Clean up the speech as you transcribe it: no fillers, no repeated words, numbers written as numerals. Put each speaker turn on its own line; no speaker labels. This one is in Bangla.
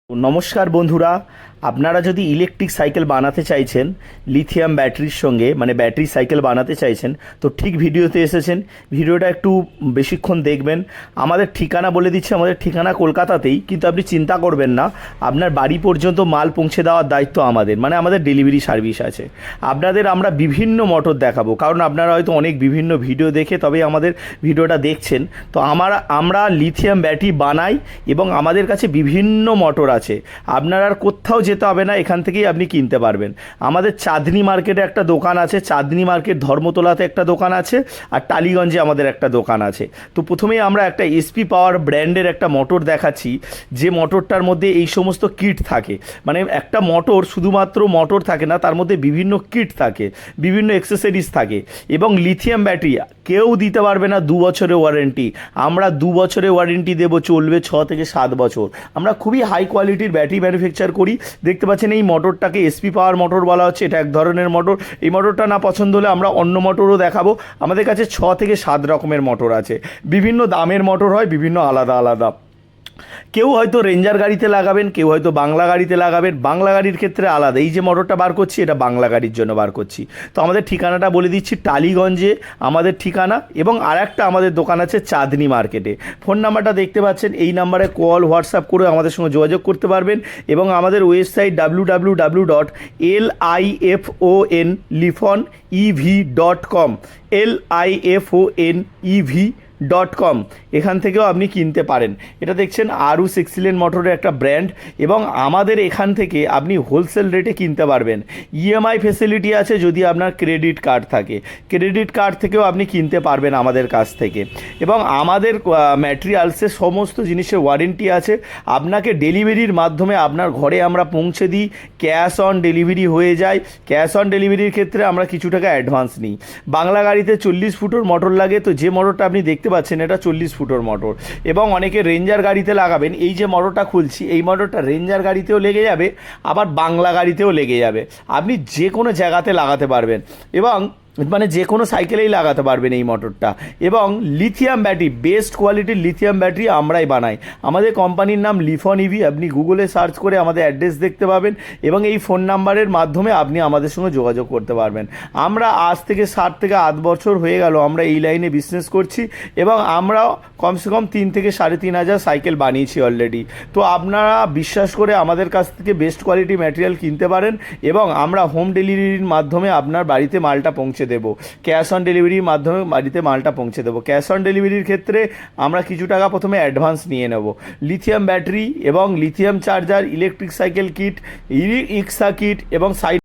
নমস্কার বন্ধুরা, আপনারা যদি ইলেকট্রিক সাইকেল বানাতে চাইছেন লিথিয়াম ব্যাটারির সঙ্গে, মানে ব্যাটারি সাইকেল বানাতে চাইছেন, তো ঠিক ভিডিওতে এসেছেন। ভিডিওটা একটু বেশিক্ষণ দেখবেন। আমাদের ঠিকানা বলে দিচ্ছি, আমাদের ঠিকানা কলকাতাতেই, কিন্তু আপনি চিন্তা করবেন না, আপনার বাড়ি পর্যন্ত মাল পৌঁছে দেওয়ার দায়িত্ব আমাদের, মানে আমাদের ডেলিভারি সার্ভিস আছে। আপনাদের আমরা বিভিন্ন মোটর দেখাবো, কারণ আপনারা হয়তো অনেক বিভিন্ন ভিডিও দেখে তবেই আমাদের ভিডিওটা দেখছেন। তো আমরা লিথিয়াম ব্যাটারি বানাই এবং আমাদের কাছে বিভিন্ন মোটর আছে। আপনার আর কোথাও যেতে হবে না, এখান থেকেই আপনি কিনতে পারবেন। আমাদের চাঁদনি মার্কেটে একটা দোকান আছে, চাঁদনি মার্কেট ধর্মতলাতে একটা দোকান আছে, আর টালিগঞ্জে আমাদের একটা দোকান আছে। তো প্রথমেই আমরা একটা এসপি পাওয়ার ব্র্যান্ডের একটা মোটর দেখাচ্ছি, যে মোটরটার মধ্যে এই সমস্ত কিট থাকে। মানে একটা মোটর শুধুমাত্র মোটর থাকে না, তার মধ্যে বিভিন্ন কিট থাকে, বিভিন্ন অ্যাক্সেসরিজ থাকে। এবং লিথিয়াম ব্যাটারি কেউ দিতে পারবে না 2 বছরের ওয়ারেন্টি। আমরা 2 বছরের ওয়ারেন্টি দেবো, চলবে 6 থেকে 7 বছর। আমরা খুবই হাই কোয়ালিটির ব্যাটারি ম্যানুফ্যাকচার করি। দেখতে পাচ্ছেন এই মোটরটাকে এসপি পাওয়ার মোটর বলা হচ্ছে, এটা এক ধরনের মোটর। এই মোটরটা না পছন্দ হলে আমরা অন্য মোটরও দেখাবো। আমাদের কাছে 6 থেকে 7 রকমের মোটর আছে। বিভিন্ন দামের মোটর হয়, বিভিন্ন আলাদা আলাদা। কেউ হয়তো রেঞ্জার গাড়িতে লাগাবেন, কেউ হয়তো বাংলা গাড়িতে লাগাবেন। বাংলা গাড়ির ক্ষেত্রে আলাদা। এই যে মোটরটা বার করছি, এটা বাংলা গাড়ির জন্য বার করছি। তো আমাদের ঠিকানাটা বলে দিচ্ছি, টালিগঞ্জে আমাদের ঠিকানা, এবং আর একটা আমাদের দোকান আছে চাঁদনি মার্কেটে। ফোন নাম্বারটা দেখতে পাচ্ছেন, এই নাম্বারে কল হোয়াটসঅ্যাপ করে আমাদের সঙ্গে যোগাযোগ করতে পারবেন। এবং আমাদের ওয়েবসাইট www.lifonEV.com lifonev.com, এখান থেকেও আপনি কিনতে পারেন। এটা দেখছেন আরুস এক্সিলেন্ট মোটরের একটা ব্র্যান্ড, এবং আমাদের এখান থেকে আপনি হোলসেল রেটে কিনতে পারবেন। ইএমআই ফেসিলিটি আছে যদি আপনার ক্রেডিট কার্ড থাকে। ক্রেডিট কার্ড থেকেও আপনি কিনতে পারবেন আমাদের কাছ থেকে। এবং আমাদের ম্যাটেরিয়ালসের সমস্ত জিনিসের ওয়ারেন্টি আছে। আপনাকে ডেলিভারির মাধ্যমে আপনার ঘরে আমরা পৌঁছে দিই, ক্যাশ অন ডেলিভারি হয়ে যায়। ক্যাশ অন ডেলিভারির ক্ষেত্রে আমরা কিছু টাকা অ্যাডভান্স নিই। বাংলা গাড়িতে 40 ফুটের মোটর লাগে, তো যে মোটরটা আপনি দেখতে পাচ্ছেন এটা 40 ফুটের মোটর। এবং অনেকে রেঞ্জার গাড়িতে লাগাবেন। এই যে মোটরটা খুলছি, এই মোটরটা রেঞ্জার গাড়িতেও লেগে যাবে, আবার বাংলা গাড়িতেও লেগে যাবে। আপনি যে কোনো জায়গাতে লাগাতে পারবেন, এবং মানে যে কোনো সাইকেলেই লাগাতে পারবেন এই মোটরটা। এবং লিথিয়াম ব্যাটারি, বেস্ট কোয়ালিটির লিথিয়াম ব্যাটারি আমরাই বানাই। আমাদের কোম্পানির নাম লিফন ইভি। আপনি গুগলে সার্চ করে আমাদের অ্যাড্রেস দেখতে পাবেন, এবং এই ফোন নাম্বারের মাধ্যমে আপনি আমাদের সঙ্গে যোগাযোগ করতে পারবেন। আমরা আজ থেকে 7 থেকে 8 বছর হয়ে গেল আমরা এই লাইনে বিজনেস করছি, এবং আমরা কমসে কম 3 থেকে 3,500 সাইকেল বানিয়েছি অলরেডি। তো আপনারা বিশ্বাস করে আমাদের কাছ থেকে বেস্ট কোয়ালিটি ম্যাটেরিয়াল কিনতে পারেন, এবং আমরা হোম ডেলিভারির মাধ্যমে আপনার বাড়িতে মালটা পৌঁছে দেবো। ক্যাশ অন ডেলিভারির মাধ্যমে বাড়িতে মালটা পৌঁছে দেবো। ক্যাশ অন ডেলিভারির ক্ষেত্রে আমরা কিছু টাকা প্রথমে অ্যাডভান্স নিয়ে নেব। লিথিয়াম ব্যাটারি এবং lithium charger, electric cycle kit, rickshaw kit এবং সাইড